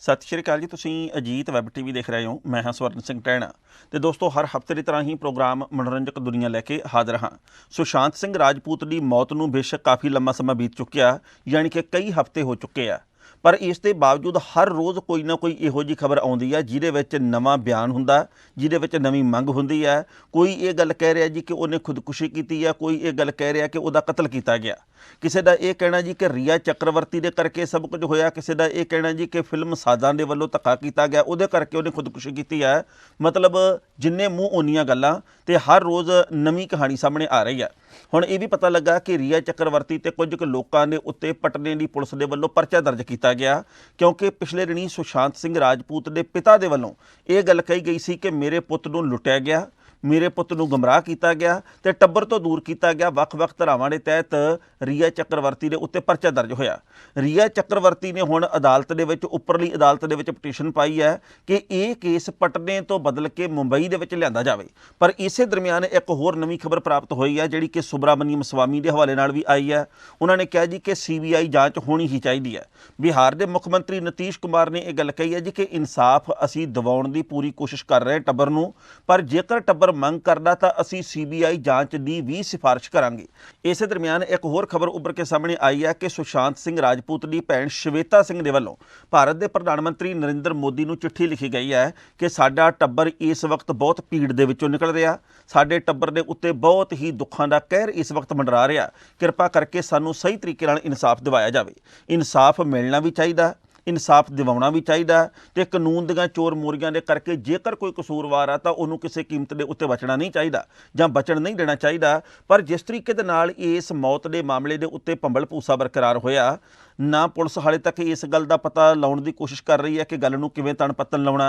सत श्री अकाल जी। तुसीं अजीत वैब टीवी देख रहे हो। मैं हाँ स्वर्ण सिंह टैणा। तो दोस्तों, हर हफ्ते की तरह ही प्रोग्राम मनोरंजक दुनिया लैके हाजिर हाँ। सुशांत सिंह राजपूत की मौत नूं बेशक काफ़ी लंबा समा बीत चुकिया, यानी कि कई हफ्ते हो चुके आ, पर इस दे बावजूद हर रोज़ कोई ना कोई इहो जी खबर आउंदी है जिहदे विच नवां बयान हुंदा, जिहदे विच नवीं मंग हुंदी है। कोई ये गल कह रहा जी कि उन्हें खुदकुशी की है, कोई ये गल कह रहा कि उहदा कतल किया गया। किसी का यह कहना जी कि रिया चक्रवर्ती के करके सब कुछ होया, किसी का यह कहना जी कि फिल्म साजां दे वल्लों धक्का किया गया, उहदे करके उन्हें खुदकुशी की है। मतलब जिन्ने मूँह उन्नियां गल्लां ते हर रोज़ नवीं कहानी सामने आ रही है। हुण ये भी पता लगा कि रिया चक्रवर्ती ते कुछ क लोकां दे उत्ते पटने दी पुलिस दे वल्लों परचा दर्ज किया गया, क्योंकि पिछले दिनी सुशांत सिंह राजपूत के पिता दे वल्लों ये गल कही गई सी कि मेरे पुੱਤ नूं लुटिया गया, मेरे पुੱਤ नूं गुमराह किया गया तो टब्बर तो दूर किया गया। ਵੱਖ-ਵੱਖ ਧਾਰਾਵਾਂ ਦੇ तहत रिया चक्रवर्ती के उत्ते परचा दर्ज होया। रिया चक्रवर्ती ने हुण अदालत दे विच उपरली अदालत दे विच पटीशन पाई है कि यह केस पटने तो बदल के मुंबई दे विच लिआंदा जावे। पर इसे दरमियान एक होर नवीं खबर प्राप्त हुई है जिहड़ी कि सुब्रामण्यम स्वामी के हवाले नाल भी आई है। उन्होंने कहा जी कि CBI जांच होनी ही चाहिए है। बिहार के मुख मंत्री नीतीश कुमार ने यह गल कही है जी कि इंसाफ असीं दिवाउण दी पूरी कोशिश कर रहे टब्बर नूं, पर जेकर टब्बर मंग करदा तां असीं CBI जांच की भी सिफारिश करांगे। इस दरमियान एक होर खबर उभर के सामने आई है कि सुशांत सिंह राजपूत की भैन श्वेता सिंह दे वल्लों भारत के प्रधानमंत्री नरेंद्र मोदी नूं चिट्ठी लिखी गई है कि साडा टब्बर इस वक्त बहुत भीड़ दे विचों निकल रहा, साडे टब्बर दे उत्ते बहुत ही दुखों का कहर इस वक्त मंडरा रहा, किरपा करके सानूं सही तरीके नाल इंसाफ दिवाया जाए। इंसाफ मिलना भी चाहिए, इंसाफ दिवाउणा भी चाहिए, तो कानून दियां चोर मोरियां दे करके जेकर कोई कसूरवार आ तो उन्होंने किसी कीमत के उत्ते बचना नहीं चाहिए जां बचन नहीं देना चाहिए। पर जिस तरीके दे नाल इस मौत के मामले के उत्ते भंबल भूसा बरकरार होया, ना पुलिस हाले तक इस गल का पता लाने की कोशिश कर रही है कि गल नूं किवें तन पत्तन लाउणा।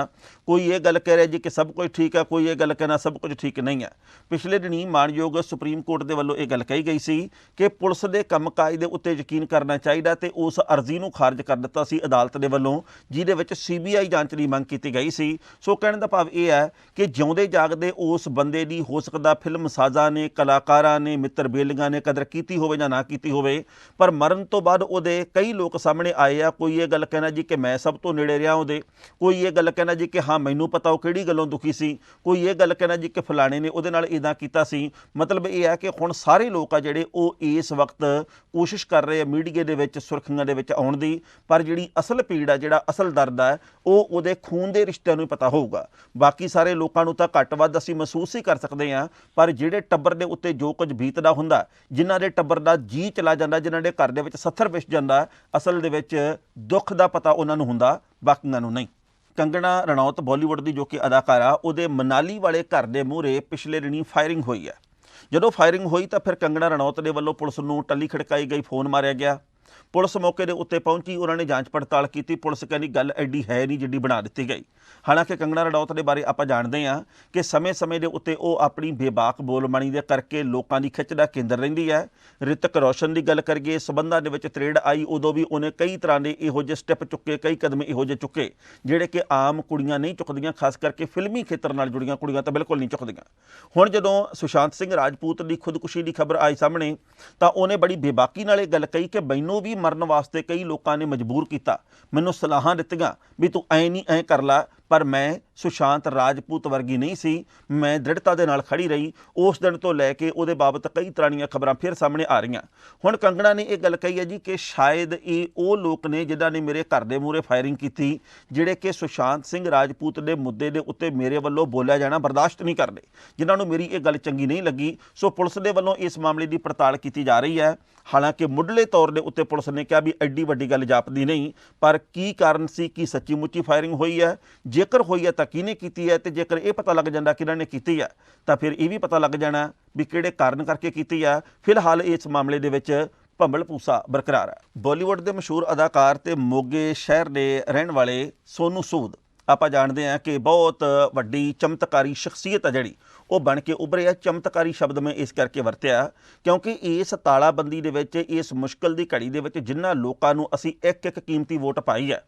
कोई ये गल कह रहा जी कि सब कुछ ठीक है, कोई ये गल कहना सब कुछ ठीक नहीं है। पिछले दिनी मानयोग सुप्रीम कोर्ट के वल्लों ये गल कही गई सी कि पुलिस के काम काज के उत्ते यकीन करना चाहिए, तो उस अर्जी नूं खारिज कर दिता सी अदालत के वल्लों जिहदे विच CBI जांच की मंग की गई सी। सो कहने का भाव यह है कि जिउंदे जागदे उस बंदे की हो सकता फिल्म साजा ने, कलाकारां ने, मित्र बेलियां ने कदर की होवे जां ना की होवे, पर मरण तो बाद उहदे कई लोग सामने आए आ। कोई ये गल कहना जी कि मैं सब तो नेड़े रहा उहदे, कोई ये गल कहना जी कि हाँ मैनू पता वो किहड़ी गल्लों दुखी सी, कोई ये गल कहना जी कि फलाने ने उहदे नाल इदां कीता सी। मतलब ये है कि हुण सारे लोग आ जिहड़े वो इस वक्त कोशिश कर रहे हैं मीडिया दे विच सुर्खियां दे विच आउण दी, पर जिहड़ी असल पीड़ है, जिहड़ा असल दर्द है, वो उहदे खून दे रिश्तिਆਂ ਨੂੰ पता होऊगा। बाकी सारे लोगों ਨੂੰ ਤਾਂ घੱਟ ਵੱਧ ਅਸੀਂ महसूस ही कर सकते हैं, पर ਜਿਹੜੇ टब्बर ਦੇ ਉੱਤੇ जो कुछ बीतदा ਹੁੰਦਾ, जिन्हां दे टब्बर ਦਾ जी चला ਜਾਂਦਾ, जिन्हां ਦੇ घर ਦੇ ਵਿੱਚ ਸੱਥਰ ਵਿਛ ਜਾਂਦਾ, असल ਦੇ ਵਿੱਚ दुख ਦਾ पता ਉਹਨਾਂ ਨੂੰ ਹੁੰਦਾ, ਬਾਕੀਆਂ ਨੂੰ नहीं। कंगना रनौत बॉलीवुड की जो कि अदाकारा, ਉਹਦੇ मनाली वाले घर के मूहरे पिछले दिनी फायरिंग हुई है। ਜਦੋਂ फायरिंग हुई तो फिर कंगना रनौत के वल्लों पुलिस नूं टल्ली खड़काई गई, फोन मारिया गया। पुलिस मौके के उत्ते पहुंची, उन्होंने जांच पड़ताल की। पुलिस कहनी गल एडी है नहीं जिड्डी बना दी गई। हालांकि कंगना रनौत के बारे आप जानते हैं कि समय समय के उत्ते वो अपनी बेबाक बोलबाणी के करके लोगों की खिच का केंद्र रहिंदी है। ऋतिक रोशन की गल करिए, संबंधां दे विच त्रेड़ आई, उदों भी उन्हें कई तरह के इहो जे स्टैप चुके, कई कदम इहो जे चुके जिहड़े कि आम कुड़ियां नहीं चुकदियां, खास करके फिल्मी खेतर नाल जुड़ियां कुड़ियां तो बिल्कुल नहीं चुकदियां। हुण जदों सुशांत सिंह राजपूत की खुदकुशी की खबर आई सामने, तो उन्हें बड़ी बेबाकी नाल गल कही कि मैनूं भी मरण वास्ते कई लोगों ने मजबूर किया, मैनूं सलाहां दित्तियां भी तू ऐ नहीं ऐ कर ला, पर मैं सुशांत राजपूत वर्गी नहीं सी। मैं दृढ़ता दे नाल खड़ी रही। उस दिन तो लैके उहदे बाबत कई तरह दी खबरां फिर सामने आ रही। हुण कंगना ने यह गल कही है जी कि शायद ये वो लोग ने जिन्हां ने मेरे घर के मूहरे फायरिंग की, जिहड़े कि सुशांत सिंह राजपूत के मुद्दे के उत्ते मेरे वल्लों बोलिया जाना बर्दाश्त नहीं करते, जिन्हां नूं मेरी ये गल चंगी नहीं लगी। सो पुलिस के वल्लों इस मामले की पड़ताल की जा रही है। हालांकि मुढ़ले तौर के उत्ते पुलिस ने कहा भी एड्डी वड्डी गल जापदी नहीं, पर की कारण सी कि सच्ची मुच्ची फायरिंग हुई है, जेकर हुई है तो किहने कीती है, तो जेकर ये पता लग जाता कि इन्होंने की है तो फिर यह भी पता लग जाना भी किहड़े कारण करके की है। फिलहाल इस मामले दे विच भंबल भूसा बरकरार है। बॉलीवुड के मशहूर अदाकार ते मोगे शहर के रहने वाले सोनू सूद आप जानते हैं कि बहुत वड्डी चमत्कारी शख्सियत है जिहड़ी वो बन के उभरे है। चमत्कारी शब्द मैं इस करके वरत्या क्योंकि इस तालाबंदी दे विच, इस मुश्किल की घड़ी दे विच जिन्हां लोकां नूं असीं एक एक कीमती वोट पाई है,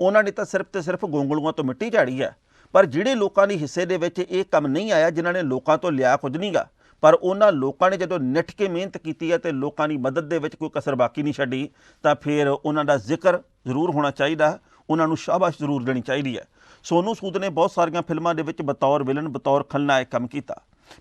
उन्होंने तो सिर्फ तो सिर्फ गोंगलूआं तो मिट्टी झाड़ी है। पर जिहड़े लोकां दे हिस्से दे विच ये काम नहीं आया, जिन्हां ने लोकां तो लिया कुछ नहीं गा, पर उन्हां लोकां ने जदों निठ के मेहनत की है तो लोकां दी मदद दे विच कोई कसर बाकी नहीं छड्डी, तो फिर उन्हां दा जिक्र जरूर होना चाहिए। ਉਹਨਾਂ ਨੂੰ ਸ਼ਾਬਾਸ਼ ਜ਼ਰੂਰ ਦੇਣੀ ਚਾਹੀਦੀ ਹੈ। ਸੋਨੂ ਸੂਦ ਨੇ ਬਹੁਤ ਸਾਰੀਆਂ ਫਿਲਮਾਂ ਦੇ ਵਿੱਚ ਬਤੌਰ ਵਿਲਨ, ਬਤੌਰ ਖਲਨਾਇਕ ਕੰਮ ਕੀਤਾ,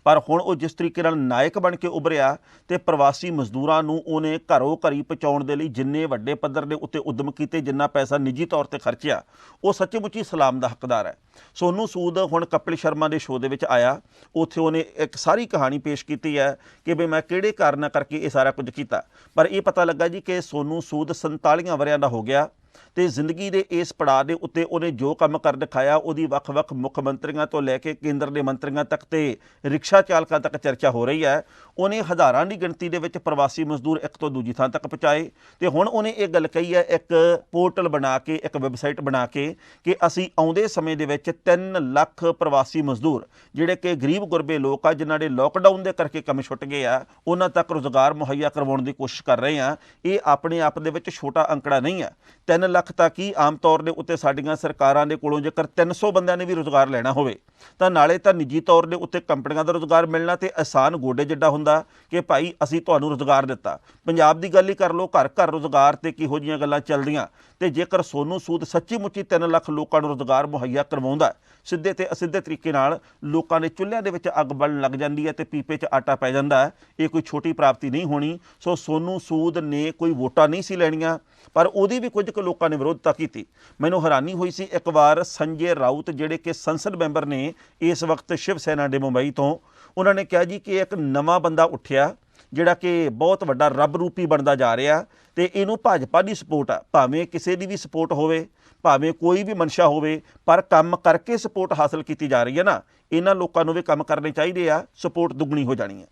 ਪਰ ਹੁਣ ਉਹ ਜਿਸ ਤਰੀਕੇ ਨਾਲ ਨਾਇਕ ਬਣ ਕੇ ਉੱਭਰਿਆ ਤੇ ਪ੍ਰਵਾਸੀ ਮਜ਼ਦੂਰਾਂ ਨੂੰ ਉਹਨੇ ਘਰੋਂ ਘਰੀ ਪਹੁੰਚਾਉਣ ਦੇ ਲਈ ਜਿੰਨੇ ਵੱਡੇ ਪੱਧਰ ਦੇ ਉੱਤੇ ਉਦਮ ਕੀਤੇ, ਜਿੰਨਾ ਪੈਸਾ ਨਿੱਜੀ ਤੌਰ ਤੇ ਖਰਚਿਆ, ਉਹ ਸੱਚੀ-ਮੁੱਚੀ ਸਲਾਮ ਦਾ ਹੱਕਦਾਰ ਹੈ। ਸੋਨੂ ਸੂਦ ਹੁਣ ਕਪਿਲ ਸ਼ਰਮਾ ਦੇ ਸ਼ੋਅ ਦੇ ਵਿੱਚ ਆਇਆ, ਉੱਥੇ ਉਹਨੇ ਇੱਕ ਸਾਰੀ ਕਹਾਣੀ ਪੇਸ਼ ਕੀਤੀ ਹੈ ਕਿ ਵੀ ਮੈਂ ਕਿਹੜੇ ਕਾਰਨਾਂ ਕਰਕੇ ਇਹ ਸਾਰਾ ਕੁਝ ਕੀਤਾ। ਪਰ ਇਹ ਪਤਾ ਲੱਗਾ ਜੀ ਕਿ ਸੋਨੂ ਸੂਦ 47 ਵਰ੍ਹਿਆਂ ਦਾ ਹੋ ਗਿਆ ਤੇ ਜ਼ਿੰਦਗੀ ਦੇ ਇਸ ਪੜਾਅ ਦੇ ਉੱਤੇ ਉਹਨੇ ਜੋ ਕੰਮ ਕਰ ਦਿਖਾਇਆ, ਉਹਦੀ ਵੱਖ-ਵੱਖ ਮੁੱਖ ਮੰਤਰੀਆਂ ਤੋਂ ਲੈ ਕੇ ਕੇਂਦਰ ਦੇ ਮੰਤਰੀਆਂ ਤੱਕ ਤੇ ਰਿਕਸ਼ਾ ਚਾਲਕਾਂ ਤੱਕ ਚਰਚਾ ਹੋ ਰਹੀ ਹੈ। ਉਹਨੇ ਹਜ਼ਾਰਾਂ ਦੀ ਗਿਣਤੀ ਦੇ ਵਿੱਚ ਪ੍ਰਵਾਸੀ ਮਜ਼ਦੂਰ ਇੱਕ ਤੋਂ ਦੂਜੀ ਥਾਂ ਤੱਕ ਪਹੁੰਚਾਏ ਤੇ ਹੁਣ ਉਹਨੇ ਇਹ ਗੱਲ ਕਹੀ ਹੈ, ਇੱਕ ਪੋਰਟਲ ਬਣਾ ਕੇ, ਇੱਕ ਵੈਬਸਾਈਟ ਬਣਾ ਕੇ, ਕਿ ਅਸੀਂ ਆਉਂਦੇ ਸਮੇਂ ਦੇ ਵਿੱਚ 3 ਲੱਖ ਪ੍ਰਵਾਸੀ ਮਜ਼ਦੂਰ ਜਿਹੜੇ ਕਿ ਗਰੀਬ ਗੁਰਬੇ ਲੋਕ ਆ, ਜਿਨ੍ਹਾਂ ਦੇ ਲੋਕਡਾਊਨ ਦੇ ਕਰਕੇ ਕੰਮ ਛੁੱਟ ਗਏ ਆ, ਉਹਨਾਂ ਤੱਕ ਰੁਜ਼ਗਾਰ ਮੁਹੱਈਆ ਕਰਵਾਉਣ ਦੀ ਕੋਸ਼ਿਸ਼ ਕਰ ਰਹੇ ਆ। ਇਹ ਆਪਣੇ ਆਪ ਦੇ ਵਿੱਚ ਛੋਟਾ ਅੰਕੜਾ ਨਹੀਂ ਹੈ। 3 ਲੱਖ ਤੱਕ ਹੀ ਆਮ ਤੌਰ ਦੇ ਉੱਤੇ ਸਾਡੀਆਂ ਸਰਕਾਰਾਂ ਦੇ ਕੋਲੋਂ ਜੇਕਰ 300 ਬੰਦਿਆਂ ਨੇ ਵੀ ਰੁਜ਼ਗਾਰ ਲੈਣਾ ਹੋਵੇ ਤਾਂ ਨਾਲੇ ਤਾਂ ਨਿੱਜੀ ਤੌਰ ਦੇ ਉੱਤੇ ਕੰਪਨੀਆਂ ਦਾ ਰੁਜ਼ਗਾਰ ਮਿਲਣਾ ਤੇ ਅਹਿਸਾਨ ਗੋਡੇ ਜਿੱਡਾ ਹੁੰਦਾ ਕਿ ਭਾਈ ਅਸੀਂ ਤੁਹਾਨੂੰ ਰੁਜ਼ਗਾਰ ਦਿੱਤਾ। ਪੰਜਾਬ ਦੀ ਗੱਲ ਹੀ ਕਰ ਲਓ, ਘਰ ਘਰ ਰੁਜ਼ਗਾਰ ਤੇ ਕਿਹੋ ਜਿਹੀਆਂ ਗੱਲਾਂ ਚੱਲਦੀਆਂ। ਤੇ ਜੇਕਰ ਸੋਨੂ ਸੂਦ ਸੱਚੀ ਮੁੱਚੀ 3 ਲੱਖ ਲੋਕਾਂ ਨੂੰ ਰੁਜ਼ਗਾਰ ਮੁਹੱਈਆ ਕਰਵਾਉਂਦਾ, ਸਿੱਧੇ ਤੇ ਅਸਿੱਧੇ ਤਰੀਕੇ ਨਾਲ ਲੋਕਾਂ ਦੇ ਚੁੱਲ੍ਹਿਆਂ ਦੇ ਵਿੱਚ ਅੱਗ ਬਲਣ ਲੱਗ ਜਾਂਦੀ ਹੈ ਤੇ ਪੀਪੇ 'ਚ ਆਟਾ ਪੈ ਜਾਂਦਾ ਹੈ, ਇਹ ਕੋਈ ਛੋਟੀ ਪ੍ਰਾਪਤੀ ਨਹੀਂ ਹੋਣੀ। ਸੋ ਸੋਨੂ ਸੂਦ ਨੇ ਕੋਈ ਵੋਟਾਂ ਨਹੀਂ ਸੀ ਲੈਣੀਆਂ, ਪਰ ਉਹਦੀ ਵੀ ਕੁਝ ਕੁ ਲੋਕਾਂ ਨੇ ਵਿਰੋਧਤਾ ਕੀਤੀ। ਮੈਨੂੰ ਹੈਰਾਨੀ ਹੋਈ ਸੀ ਇੱਕ ਵਾਰ ਸੰਜੇ ਰਾਊਤ ਜਿਹੜੇ ਕਿ ਸੰਸਦ ਮੈਂਬਰ ਨੇ ਇਸ ਵਕਤ ਸ਼ਿਵ ਸੈਨਾ ਦੇ ਮੁੰਬਈ ਤੋਂ, ਉਹਨਾਂ ਨੇ ਕਿਹਾ ਜੀ ਕਿ ਇੱਕ ਨਵਾਂ ਬੰਦਾ ਉੱਠਿਆ ਜਿਹੜਾ ਕਿ ਬਹੁਤ ਵੱਡਾ ਰੱਬ ਰੂਪੀ ਬਣਦਾ ਜਾ ਰਿਹਾ ਤੇ ਇਹਨੂੰ ਭਾਜਪਾ ਦੀ ਸਪੋਰਟ ਆ। ਭਾਵੇਂ ਕਿਸੇ ਦੀ ਵੀ ਸਪੋਰਟ ਹੋਵੇ, ਭਾਵੇਂ ਕੋਈ ਵੀ ਮਨਸ਼ਾ ਹੋਵੇ, ਪਰ ਕੰਮ ਕਰਕੇ ਸਪੋਰਟ ਹਾਸਲ ਕੀਤੀ ਜਾ ਰਹੀ ਹੈ ਨਾ, ਇਹਨਾਂ ਲੋਕਾਂ ਨੂੰ ਵੀ ਕੰਮ ਕਰਨੇ ਚਾਹੀਦੇ ਆ, ਸਪੋਰਟ ਦੁੱਗਣੀ ਹੋ ਜਾਣੀ ਹੈ।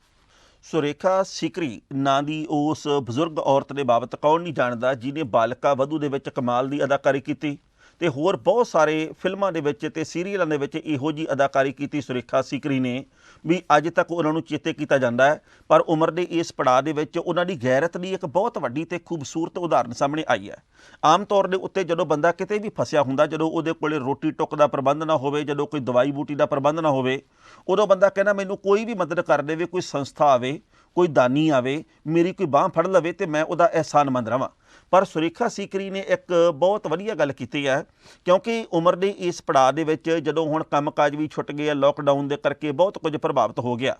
ਸੁਰੇਖਾ ਸੀਕਰੀ ਨਾਂ ਦੀ ਉਸ ਬਜ਼ੁਰਗ ਔਰਤ ਦੇ ਬਾਬਤ ਕੌਣ ਨਹੀਂ ਜਾਣਦਾ, ਜਿਹਨੇ ਬਾਲਿਕਾ ਵਧੂ ਦੇ ਵਿੱਚ ਕਮਾਲ ਦੀ ਅਦਾਕਾਰੀ ਕੀਤੀ ਤੇ ਹੋਰ ਬਹੁਤ ਸਾਰੇ ਫਿਲਮਾਂ ਦੇ ਵਿੱਚ ਤੇ ਸੀਰੀਅਲਾਂ ਦੇ ਵਿੱਚ ਇਹੋ ਜਿਹੀ ਅਦਾਕਾਰੀ ਕੀਤੀ ਸੁਰੇਖਾ ਸੀਕਰੀ ਨੇ ਵੀ ਅੱਜ ਤੱਕ ਉਹਨਾਂ ਨੂੰ ਚੇਤੇ ਕੀਤਾ ਜਾਂਦਾ ਹੈ। ਪਰ ਉਮਰ ਦੇ ਇਸ ਪੜਾਅ ਦੇ ਵਿੱਚ ਉਹਨਾਂ ਦੀ ਗੈਰਤ ਦੀ ਇੱਕ ਬਹੁਤ ਵੱਡੀ ਤੇ ਖੂਬਸੂਰਤ ਉਦਾਹਰਨ ਸਾਹਮਣੇ ਆਈ ਹੈ। ਆਮ ਤੌਰ ਦੇ ਉੱਤੇ ਜਦੋਂ ਬੰਦਾ ਕਿਤੇ ਵੀ ਫਸਿਆ ਹੁੰਦਾ, ਜਦੋਂ ਉਹਦੇ ਕੋਲੇ ਰੋਟੀ ਟੁੱਕ ਦਾ ਪ੍ਰਬੰਧ ਨਾ ਹੋਵੇ, ਜਦੋਂ ਕੋਈ ਦਵਾਈ ਬੂਟੀ ਦਾ ਪ੍ਰਬੰਧ ਨਾ ਹੋਵੇ, ਉਦੋਂ ਬੰਦਾ ਕਹਿੰਦਾ ਮੈਨੂੰ ਕੋਈ ਵੀ ਮਦਦ ਕਰ ਦੇਵੇ, ਕੋਈ ਸੰਸਥਾ ਆਵੇ, ਕੋਈ ਦਾਨੀ ਆਵੇ, ਮੇਰੀ ਕੋਈ ਬਾਂਹ ਫੜ ਲਵੇ ਤੇ ਮੈਂ ਉਹਦਾ ਅਹਿਸਾਨਮੰਦ ਰਵਾਂ। ਪਰ ਸੁਰੇਖਾ ਸੀਕਰੀ ਨੇ ਇੱਕ ਬਹੁਤ ਵਧੀਆ ਗੱਲ ਕੀਤੀ ਹੈ, ਕਿਉਂਕਿ ਉਮਰ ਦੇ ਇਸ ਪੜਾਅ ਦੇ ਵਿੱਚ ਜਦੋਂ ਹੁਣ ਕੰਮਕਾਜ ਵੀ ਛੁੱਟ ਗਏ, ਲੋਕਡਾਊਨ ਦੇ ਕਰਕੇ ਬਹੁਤ ਕੁਝ ਪ੍ਰਭਾਵਿਤ ਹੋ ਗਿਆ,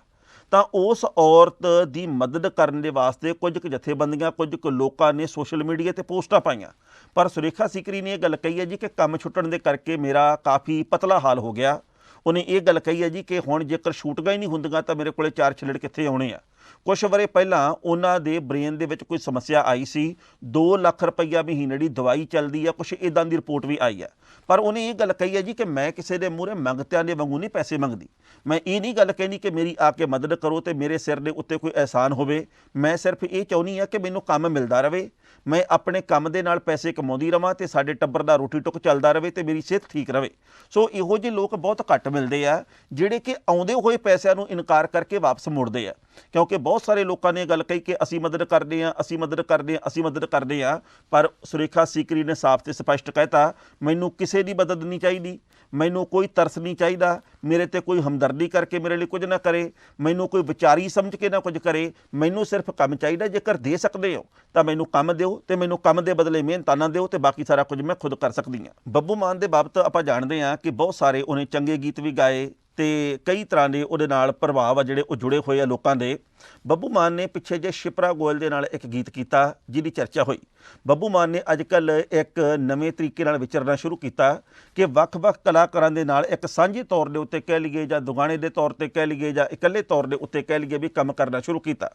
ਤਾਂ ਉਸ ਔਰਤ ਦੀ ਮਦਦ ਕਰਨ ਦੇ ਵਾਸਤੇ ਕੁਝ ਕੁ ਜਥੇਬੰਦੀਆਂ, ਕੁਝ ਕੁ ਲੋਕਾਂ ਨੇ ਸੋਸ਼ਲ ਮੀਡੀਆ ਤੇ ਪੋਸਟਾਂ ਪਾਈਆਂ। ਪਰ ਸੁਰੇਖਾ ਸੀਕਰੀ ਨੇ ਇਹ ਗੱਲ ਕਹੀ ਹੈ ਜੀ ਕਿ ਕੰਮ ਛੁੱਟਣ ਦੇ ਕਰਕੇ ਮੇਰਾ ਕਾਫੀ ਪਤਲਾ ਹਾਲ ਹੋ ਗਿਆ। ਉਹਨੇ ਇਹ ਗੱਲ ਕਹੀ ਹੈ ਜੀ ਕਿ ਹੁਣ ਜੇਕਰ ਸ਼ੂਟਿੰਗਾਂ ਹੀ ਨਹੀਂ ਹੁੰਦੀਆਂ ਤਾਂ ਮੇਰੇ ਕੋਲੇ 4 ਛਿਲੜ ਕਿੱਥੇ ਆਉਣੇ ਆ। ਕੁਛ ਵਰੇ ਪਹਿਲਾਂ ਉਹਨਾਂ ਦੇ ਬ੍ਰੇਨ ਦੇ ਵਿੱਚ ਕੋਈ ਸਮੱਸਿਆ ਆਈ ਸੀ, 2 ਲੱਖ ਰੁਪਈਆ ਮਹੀਨੇ ਦੀ ਦਵਾਈ ਚੱਲਦੀ ਆ, ਕੁਛ ਇੱਦਾਂ ਦੀ ਰਿਪੋਰਟ ਵੀ ਆਈ ਹੈ। ਪਰ ਉਹਨੇ ਇਹ ਗੱਲ ਕਹੀ ਹੈ ਜੀ ਕਿ ਮੈਂ ਕਿਸੇ ਦੇ ਮੂਹਰੇ ਮੰਗਤਿਆਂ ਦੇ ਵਾਂਗੂ ਨਹੀਂ ਪੈਸੇ ਮੰਗਦੀ। ਮੈਂ ਇਹ ਨਹੀਂ ਗੱਲ ਕਹਿੰਦੀ ਕਿ ਮੇਰੀ ਆ ਕੇ ਮਦਦ ਕਰੋ ਤੇ ਮੇਰੇ ਸਿਰ ਦੇ ਉੱਤੇ ਕੋਈ ਅਹਿਸਾਨ ਹੋਵੇ। ਮੈਂ ਸਿਰਫ ਇਹ ਚਾਹੁੰਦੀ ਹਾਂ ਕਿ ਮੈਨੂੰ ਕੰਮ ਮਿਲਦਾ ਰਹੇ, ਮੈਂ ਆਪਣੇ ਕੰਮ ਦੇ ਨਾਲ ਪੈਸੇ ਕਮਾਉਂਦੀ ਰਵਾਂ ਤੇ ਸਾਡੇ ਟੱਬਰ ਦਾ ਰੋਟੀ ਟੁੱਕ ਚੱਲਦਾ ਰਹੇ ਤੇ ਮੇਰੀ ਸਿਹਤ ਠੀਕ ਰਹੇ। ਸੋ ਇਹੋ ਜਿਹੇ ਲੋਕ ਬਹੁਤ ਘੱਟ ਮਿਲਦੇ ਆ ਜਿਹੜੇ ਕਿ ਆਉਂਦੇ ਹੋਏ ਪੈਸਿਆਂ ਨੂੰ ਇਨਕਾਰ ਕਰਕੇ ਵਾਪਸ ਮੁੜਦੇ ਆ, ਕਿਉਂਕਿ ਬਹੁਤ ਸਾਰੇ ਲੋਕਾਂ ਨੇ ਗੱਲ ਕਹੀ ਕਿ ਅਸੀਂ ਮਦਦ ਕਰਦੇ ਹਾਂ, ਅਸੀਂ ਮਦਦ ਕਰਦੇ ਹਾਂ, ਅਸੀਂ ਮਦਦ ਕਰਦੇ ਹਾਂ। ਪਰ ਸੁਰੇਖਾ ਸੀਕਰੀ ਨੇ ਸਾਫ਼ ਤੇ ਸਪਸ਼ਟ ਕਹਿਤਾ, ਮੈਨੂੰ ਕਿਸੇ ਦੀ ਮਦਦ ਨਹੀਂ ਚਾਹੀਦੀ, ਮੈਨੂੰ ਕੋਈ ਤਰਸ ਨਹੀਂ ਚਾਹੀਦਾ, ਮੇਰੇ ਤੇ ਕੋਈ ਹਮਦਰਦੀ ਕਰਕੇ ਮੇਰੇ ਲਈ ਕੁਝ ਨਾ ਕਰੇ, ਮੈਨੂੰ ਕੋਈ ਵਿਚਾਰੀ ਸਮਝ ਕੇ ਨਾ ਕੁਝ ਕਰੇ, ਮੈਨੂੰ ਸਿਰਫ ਕੰਮ ਚਾਹੀਦਾ। ਜੇਕਰ ਦੇ ਸਕਦੇ ਹੋ ਤਾਂ ਮੈਨੂੰ ਕੰਮ ਦਿਓ ਤੇ ਮੈਨੂੰ ਕੰਮ ਦੇ ਬਦਲੇ ਮਿਹਨਤਾਂ ਨਾ ਦਿਓ ਤੇ ਬਾਕੀ ਸਾਰਾ ਕੁਝ ਮੈਂ ਖੁਦ ਕਰ ਸਕਦੀ ਹਾਂ। ਬੱਬੂ ਮਾਨ ਦੇ ਬਾਬਤ ਆਪਾਂ ਜਾਣਦੇ ਹਾਂ ਕਿ ਬਹੁਤ ਸਾਰੇ ਉਹਨੇ ਚੰਗੇ ਗੀਤ ਵੀ ਗਾਏ ਤੇ ਕਈ ਤਰ੍ਹਾਂ ਦੇ ਉਹਦੇ ਨਾਲ ਪ੍ਰਭਾਵ ਆ ਜਿਹੜੇ ਉਹ ਜੁੜੇ ਹੋਏ ਆ ਲੋਕਾਂ ਦੇ। ਬੱਬੂ ਮਾਨ ਨੇ ਪਿੱਛੇ ਜੇ ਸ਼ਿਪਰਾ ਗੋਇਲ ਦੇ ਨਾਲ ਇੱਕ ਗੀਤ ਕੀਤਾ ਜਿਹਦੀ ਚਰਚਾ ਹੋਈ। ਬੱਬੂ ਮਾਨ ਨੇ ਅੱਜ ਕੱਲ੍ਹ ਇੱਕ ਨਵੇਂ ਤਰੀਕੇ ਨਾਲ ਵਿਚਰਨਾ ਸ਼ੁਰੂ ਕੀਤਾ ਕਿ ਵੱਖ-ਵੱਖ ਕਲਾਕਾਰਾਂ ਦੇ ਨਾਲ ਇੱਕ ਸਾਂਝੇ ਤੌਰ ਦੇ ਉੱਤੇ ਕਹਿ ਲਈਏ ਜਾਂ ਦੁਗਾਣੇ ਦੇ ਤੌਰ ਤੇ ਕਹਿ ਲਈਏ ਜਾਂ ਇਕੱਲੇ ਤੌਰ ਦੇ ਉੱਤੇ ਕਹਿ ਲਈਏ ਵੀ ਕੰਮ ਕਰਨਾ ਸ਼ੁਰੂ ਕੀਤਾ।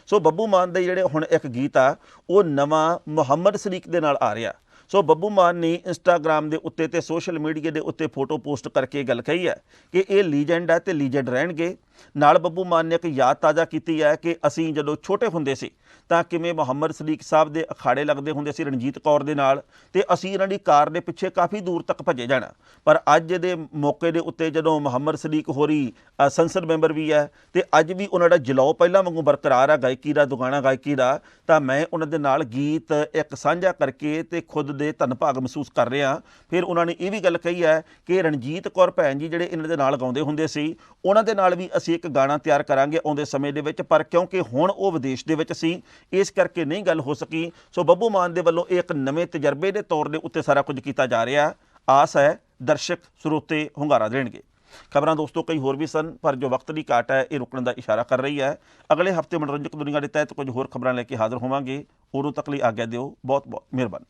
ਸੋ ਬੱਬੂ ਮਾਨ ਦੇ ਜਿਹੜੇ ਹੁਣ ਇੱਕ ਗੀਤ ਆ ਉਹ ਨਵਾਂ ਮੁਹੰਮਦ ਸਦੀਕ ਦੇ ਨਾਲ ਆ ਰਿਹਾ। ਸੋ ਬੱਬੂ ਮਾਨ ਨੇ ਇੰਸਟਾਗ੍ਰਾਮ ਦੇ ਉੱਤੇ ਤੇ ਸੋਸ਼ਲ ਮੀਡੀਆ ਦੇ ਉੱਤੇ ਫੋਟੋ ਪੋਸਟ ਕਰਕੇ ਇਹ ਗੱਲ ਕਹੀ ਹੈ ਕਿ ਇਹ ਲੀਜੈਂਡ ਹੈ ਤੇ ਲੀਜੈਂਡ ਰਹਿਣਗੇ। ਨਾਲ ਬੱਬੂ ਮਾਨ ਨੇ ਇੱਕ ਯਾਦ ਤਾਜ਼ਾ ਕੀਤੀ ਹੈ ਕਿ ਅਸੀਂ ਜਦੋਂ ਛੋਟੇ ਹੁੰਦੇ ਸੀ ਤਾਂ ਕਿਵੇਂ ਮੁਹੰਮਦ ਸਦੀਕ ਸਾਹਿਬ ਦੇ ਅਖਾੜੇ ਲੱਗਦੇ ਹੁੰਦੇ ਸੀ ਰਣਜੀਤ ਕੌਰ ਦੇ ਨਾਲ ਤੇ ਅਸੀਂ ਇਹਨਾਂ ਦੀ ਕਾਰ ਦੇ ਪਿੱਛੇ ਕਾਫੀ ਦੂਰ ਤੱਕ ਭੱਜੇ ਜਾਣਾ। ਪਰ ਅੱਜ ਦੇ ਮੌਕੇ ਦੇ ਉੱਤੇ ਜਦੋਂ ਮੁਹੰਮਦ ਸਦੀਕ ਹੋਰੀ ਸੰਸਦ ਮੈਂਬਰ ਵੀ ਹੈ ਤੇ ਅੱਜ ਵੀ ਉਹਨਾਂ ਦਾ ਜਲਾਓ ਪਹਿਲਾਂ ਵਾਂਗੂ ਬਰਕਰਾਰ ਆ ਗਾਇਕੀ ਦਾ, ਦੁਗਾਣਾ ਗਾਇਕੀ ਦਾ, ਤਾਂ ਮੈਂ ਉਹਨਾਂ ਦੇ ਨਾਲ ਗੀਤ ਇੱਕ ਸਾਂਝਾ ਕਰਕੇ ਤੇ ਖੁਦ ਦੇ ਧੰਨ ਭਾਗ ਮਹਿਸੂਸ ਕਰ ਰਹੇ ਹਾਂ। ਫਿਰ ਉਹਨਾਂ ਨੇ ਇਹ ਵੀ ਗੱਲ ਕਹੀ ਹੈ ਕਿ ਰਣਜੀਤ ਕੌਰ ਭੈਣ ਜੀ ਜਿਹੜੇ ਇਹਨਾਂ ਦੇ ਨਾਲ ਗਾਉਂਦੇ ਹੁੰਦੇ ਸੀ, ਉਹਨਾਂ ਦੇ ਨਾਲ ਵੀ ਅਸੀਂ ਇੱਕ ਗਾਣਾ ਤਿਆਰ ਕਰਾਂਗੇ ਆਉਂਦੇ ਸਮੇਂ ਦੇ ਵਿੱਚ, ਪਰ ਕਿਉਂਕਿ ਹੁਣ ਉਹ ਵਿਦੇਸ਼ ਦੇ ਵਿੱਚ ਸੀ ਇਸ ਕਰਕੇ ਨਹੀਂ ਗੱਲ ਹੋ ਸਕੀ। ਸੋ ਬੱਬੂ ਮਾਨ ਦੇ ਵੱਲੋਂ ਇਹ ਇੱਕ ਨਵੇਂ ਤਜਰਬੇ ਦੇ ਤੌਰ ਦੇ ਉੱਤੇ ਸਾਰਾ ਕੁਝ ਕੀਤਾ ਜਾ ਰਿਹਾ। ਆਸ ਹੈ ਦਰਸ਼ਕ ਸਰੋਤੇ ਹੁੰਗਾਰਾ ਦੇਣਗੇ। ਖਬਰਾਂ ਦੋਸਤੋ ਕਈ ਹੋਰ ਵੀ ਸਨ, ਪਰ ਜੋ ਵਕਤ ਦੀ ਘਾਟ ਹੈ ਇਹ ਰੁਕਣ ਦਾ ਇਸ਼ਾਰਾ ਕਰ ਰਹੀ ਹੈ। ਅਗਲੇ ਹਫਤੇ ਮਨੋਰੰਜਕ ਦੁਨੀਆ ਦੇ ਤਹਿਤ ਕੁਝ ਹੋਰ ਖਬਰਾਂ ਲੈ ਕੇ ਹਾਜ਼ਰ ਹੋਵਾਂਗੇ। ਉਦੋਂ ਤੱਕ ਲਈ ਆਗਿਆ ਦਿਓ। ਬਹੁਤ ਬਹੁਤ ਮਿਹਰਬਾਨੀ।